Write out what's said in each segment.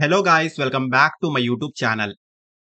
Hello guys, welcome back to my YouTube channel.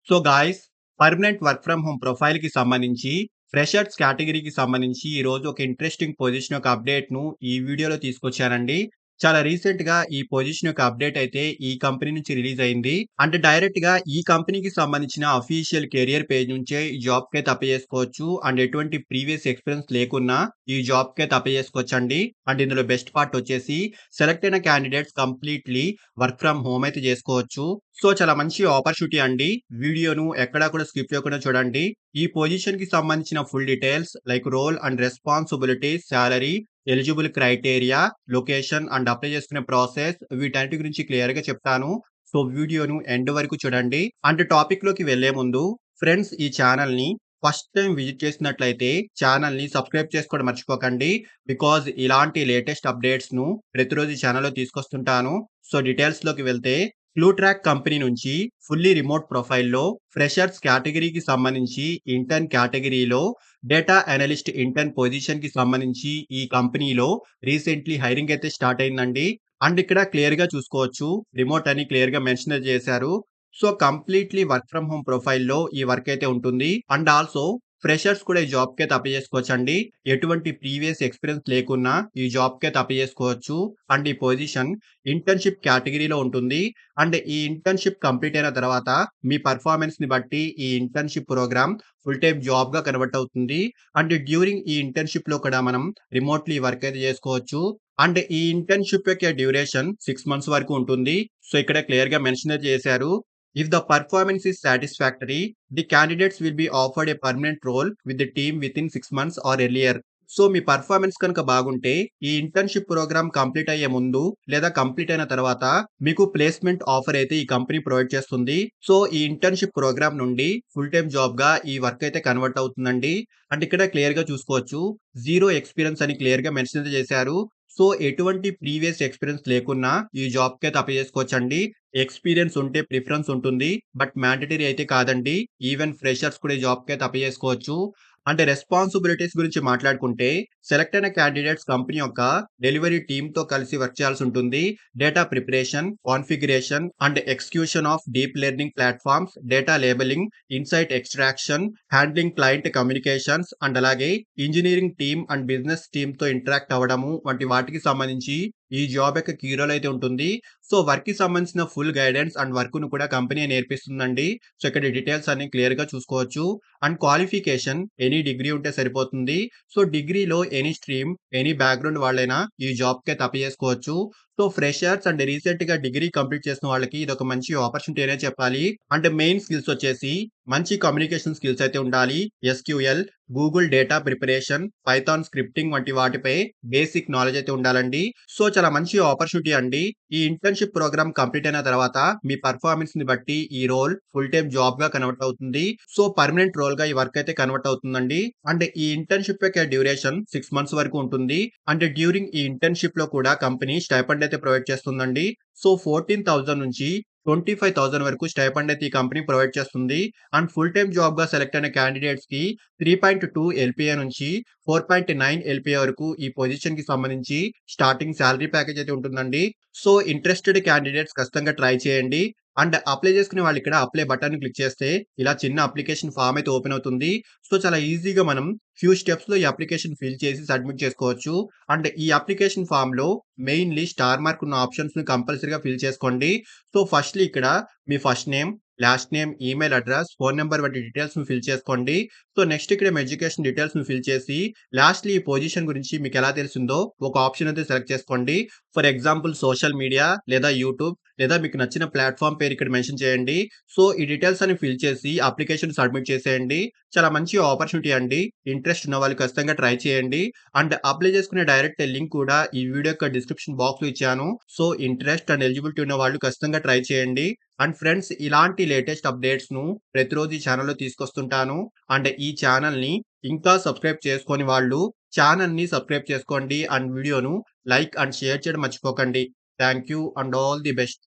So guys, permanent work from home ప్రొఫైల్‌కి సంబంధించి, freshers కేటగిరీకి సంబంధించి ఈరోజు ఒక ఇంట్రెస్టింగ్ పొజిషన్ యొక్క అప్డేట్‌ను ఈ వీడియోలో తీసుకొచ్చానండి. చాలా రీసెంట్‌గా ఈ పొజిషన్ యొక్క అప్డేట్ అయితే ఈ కంపెనీ నుంచి రిలీజ్ అయింది. అంటే డైరెక్ట్‌గా ఈ కంపెనీకి సంబంధించిన అఫీషియల్ కెరియర్ పేజ్ నుంచే ఈ జాబ్‌కైతే అప్లై చేసుకోవచ్చు. అండ్ ఎటువంటి ప్రీవియస్ ఎక్స్‌పీరియన్స్ లేకున్నా ఈ జాబ్‌కైతే అప్లై చేసుకోవచ్చండి. అండ్ ఇందులో బెస్ట్ పార్ట్ వచ్చేసి సెలెక్ట్ అయిన candidates completely work from home అయితే చేసుకోవచ్చు. సో, చాలా మంచి ఆపర్చునిటీ అండి. వీడియోను ఎక్కడా కూడా స్కిప్ చేయకుండా చూడండి. ఈ పొజిషన్‌కి సంబంధించిన full details like role and responsibilities, salary, eligible criteria, location and apply చేసుకునే ప్రాసెస్ వీటన్నిటి గురించి క్లియర్‌గా చెప్తాను. సో, వీడియోను ఎండ్ వరకు చూడండి. అంటే టాపిక్‌లోకి వెళ్ళే ముందు ఫ్రెండ్స్, ఈ ఛానెల్‌ని ఫస్ట్ టైమ్ విజిట్ చేసినట్లయితే ఛానెల్‌ని సబ్స్క్రైబ్ చేసుకోవడం మర్చిపోకండి. బికాజ్ ఇలాంటి లేటెస్ట్ అప్డేట్స్‌ను ప్రతిరోజు ఈ ఛానెల్‌లో తీసుకొస్తుంటాను. సో, డీటెయిల్స్‌లోకి వెళ్తే ఫ్లూట్రాక్ కంపెనీ నుంచి ఫుల్లీ రిమోట్ ప్రొఫైల్‌లో ఫ్రెషర్స్ కేటగిరీకి సంబంధించి ఇంటర్న్ కేటగిరీలో డేటా అనలిస్ట్ ఇంటర్న్ పొజిషన్‌కి సంబంధించి ఈ కంపెనీలో రీసెంట్‌లీ హైరింగ్ అయితే స్టార్ట్ అయిందండి. అండ్ ఇక్కడ క్లియర్‌గా చూసుకోవచ్చు. రిమోట్ అని క్లియర్‌గా మెన్షన్ చేశారు. So, completely work from home ప్రొఫైల్‌లో ఈ వర్క్ అయితే ఉంటుంది. అండ్ ఆల్సో ఫ్రెషర్స్ కూడా ఈ జాబ్‌కైతే అప్లై చేసుకోవచ్చండి. ఎటువంటి ప్రీవియస్ ఎక్స్‌పీరియన్స్ లేకున్నా ఈ జాబ్‌కైతే అప్లై చేసుకోవచ్చు. అండ్ ఈ పొజిషన్ ఇంటర్న్‌షిప్ కేటగిరీలో ఉంటుంది. అండ్ ఈ ఇంటర్న్‌షిప్ కంప్లీట్ అయిన తర్వాత మీ పెర్ఫార్మన్స్‌ని బట్టి ఈ ఇంటర్న్‌షిప్ ప్రోగ్రామ్ ఫుల్ టైమ్ జాబ్‌గా కన్వర్ట్ అవుతుంది. అండ్ డ్యూరింగ్ ఈ ఇంటర్న్‌షిప్‌లో కూడా మనం రిమోట్‌లీ వర్క్ అయితే చేసుకోవచ్చు. అండ్ ఈ ఇంటర్న్‌షిప్ యొక్క డ్యూరేషన్ 6 మంత్స్ వరకు ఉంటుంది. సో, ఇక్కడ క్లియర్‌గా మెన్షన్ అయితే చేశారు. If the performance is satisfactory, the candidates will be offered a permanent role with the team within 6 months or earlier. So, me performance కనుక బాగుంటే ఈ ఇంటర్న్‌షిప్ ప్రోగ్రామ్ కంప్లీట్ అయ్యే ముందు లేదా కంప్లీట్ అయిన తర్వాత మీకు ప్లేస్‌మెంట్ ఆఫర్ అయితే ఈ కంపెనీ ప్రొవైడ్ చేస్తుంది. సో, ఈ ఇంటర్న్‌షిప్ ప్రోగ్రామ్ నుండి ఫుల్ టైమ్ జాబ్‌గా ఈ వర్క్ అయితే కన్వర్ట్ అవుతుందండి. అండ్ ఇక్కడ క్లియర్‌గా చూసుకోవచ్చు. జీరో ఎక్స్‌పీరియన్స్ అని క్లియర్‌గా మెన్షన్ అయితే చేశారు. సో, ఎటువంటి ప్రీవియస్ ఎక్స్‌పీరియన్స్ లేకున్నా ఈ జాబ్‌కైతే అప్లై చేసుకోవచ్చండి. ఎక్స్‌పీరియన్స్ ఉంటే ప్రిఫరెన్స్ ఉంటుంది. బట్ మ్యాండేటరీ అయితే కాదండి. ఈవెన్ ఫ్రెషర్స్ కూడా ఈ జాబ్‌కైతే అప్లై చేసుకోవచ్చు. అంటే రెస్పాన్సిబిలిటీస్ గురించి మాట్లాడుకుంటే సెలెక్ట్ అయిన క్యాండిడేట్స్ కంపెనీ యొక్క డెలివరీ టీమ్‌తో కలిసి వర్క్ చేయాల్సి ఉంటుంది. Data preparation, configuration and execution of deep learning platforms, data labeling, insight extraction, handling client communications and అలాగే ఇంజినీరింగ్ టీమ్ అండ్ బిజినెస్ టీమ్‌తో ఇంటరాక్ట్ అవ్వడము వంటి వాటికి సంబంధించి ఈ జాబ్ యొక్క కీ రోల్ అయితే ఉంటుంది. సో, వర్క్‌కి సంబంధించిన ఫుల్ గైడెన్స్ అండ్ వర్క్‌ను కూడా కంపెనీ నేర్పిస్తుందండి. సో, ఇక్కడ డీటెయిల్స్ అన్ని క్లియర్‌గా చూసుకోవచ్చు. అండ్ క్వాలిఫికేషన్ ఎనీ డిగ్రీ ఉంటే సరిపోతుంది. సో, డిగ్రీలో ఎనీ స్ట్రీమ్, ఎనీ బ్యాక్‌గ్రౌండ్ వాళ్ళైనా ఈ జాబ్‌కైతే అప్లై చేసుకోవచ్చు. సో, ఫ్రెషర్స్ అండ్ రీసెంట్‌గా డిగ్రీ కంప్లీట్ చేసిన వాళ్ళకి ఇదొక మంచి ఆపర్చునిటీ అనే చెప్పాలి. అంటే మెయిన్ స్కిల్స్ వచ్చేసి మంచి కమ్యూనికేషన్ స్కిల్స్ అయితే ఉండాలి. SQL, Google data preparation, Python scripting వంటి వాటిపై బేసిక్ నాలెడ్జ్ అయితే ఉండాలండి. సో, చాలా మంచి ఆపర్చునిటీ అండి. ఈ ఇంటర్న్‌షిప్ ప్రోగ్రామ్ కంప్లీట్ అయిన తర్వాత మీ పెర్ఫార్మన్స్‌ని బట్టి ఈ రోల్ ఫుల్ టైమ్ జాబ్‌గా కన్వర్ట్ అవుతుంది. సో, పర్మనెంట్ రోల్‌గా ఈ వర్క్ అయితే కన్వర్ట్ అవుతుందండి. అంటే ఈ ఇంటర్న్‌షిప్ యొక్క డ్యూరేషన్ 6 మంత్స్ వరకు ఉంటుంది. అంటే డ్యూరింగ్ ఈ ఇంటర్న్‌షిప్‌లో కూడా కంపెనీ స్టైపెండ్ అయితే ప్రొవైడ్ చేస్తుందండి. సో, 14,000 నుంచి 25,000 వరకు స్టైపెండ్ అయితే ఈ కంపెనీ ప్రొవైడ్ చేస్తుంది. అండ్ ఫుల్ టైమ్ జాబ్‌గా సెలెక్ట్ అయిన క్యాండిడేట్స్‌కి 3.2 ఎల్‌పీఏ నుంచి 4.9 ఎల్‌పీఏ వరకు ఈ పొజిషన్‌కి సంబంధించి స్టార్టింగ్ సాలరీ ప్యాకేజ్ అయితే ఉంటుందండి. సో, ఇంట్రెస్టెడ్ క్యాండిడేట్స్ ఖచ్చితంగా ట్రై చేయండి. అండ్ అప్లై చేసుకునే వాళ్ళు ఇక్కడ అప్లై బటన్ క్లిక్ చేస్తే ఇలా చిన్న అప్లికేషన్ ఫార్మ్ అయితే ఓపెన్ అవుతుంది. సో, చాలా ఈజీగా మనం ఫ్యూ స్టెప్స్‌లో ఈ అప్లికేషన్ ఫిల్ చేసి సబ్మిట్ చేసుకోవచ్చు. అండ్ ఈ అప్లికేషన్ ఫార్మ్‌లో మెయిన్‌లీ స్టార్ మార్క్ ఉన్న ఆప్షన్స్‌ని కంపల్సరీగా ఫిల్ చేసుకోండి. సో, ఫస్ట్‌లీ ఇక్కడ మీ first name, last name, email address, phone number వంటి డీటెయిల్స్‌ని ఫిల్ చేసుకోండి. సో, నెక్స్ట్ ఇక్కడ మీ ఎడ్యుకేషన్ డీటెయిల్స్‌ని ఫిల్ చేసి లాస్ట్‌లీ ఈ పొజిషన్ గురించి మీకెలా తెలిసిందో ఒక ఆప్షన్ అయితే సెలెక్ట్ చేసుకోండి. ఫర్ ఎగ్జాంపుల్ సోషల్ మీడియా లేదా యూట్యూబ్ లేదా మీకు నచ్చిన ప్లాట్‌ఫార్మ్ పేరు ఇక్కడ మెన్షన్ చేయండి. సో, ఈ డీటెయిల్స్ అన్ని ఫిల్ చేసి అప్లికేషన్ సబ్మిట్ చేసేయండి. చాలా మంచి ఆపర్చునిటీ అండి. ఇంట్రెస్ట్ ఉన్న వాళ్ళు ఖచ్చితంగా ట్రై చేయండి. అండ్ అప్లై చేసుకునే డైరెక్ట్ లింక్ కూడా ఈ వీడియో యొక్క డిస్క్రిప్షన్ బాక్స్‌లో ఇచ్చాను. సో, ఇంట్రెస్ట్ అండ్ ఎలిజిబిలిటీ ఉన్న వాళ్ళు ఖచ్చితంగా ట్రై చేయండి. అండ్ ఫ్రెండ్స్, ఇలాంటి లేటెస్ట్ అప్డేట్స్‌ను ప్రతిరోజు ఈ ఛానెల్‌లో తీసుకొస్తుంటాను. అండ్ ఈ ఛానెల్‌ని ఇంకా సబ్స్క్రైబ్ చేసుకోని వాళ్ళు ఛానెల్‌ని సబ్స్క్రైబ్ చేసుకోండి. అండ్ వీడియోను లైక్ అండ్ షేర్ చేయడం మర్చిపోకండి. Thank you and all the best.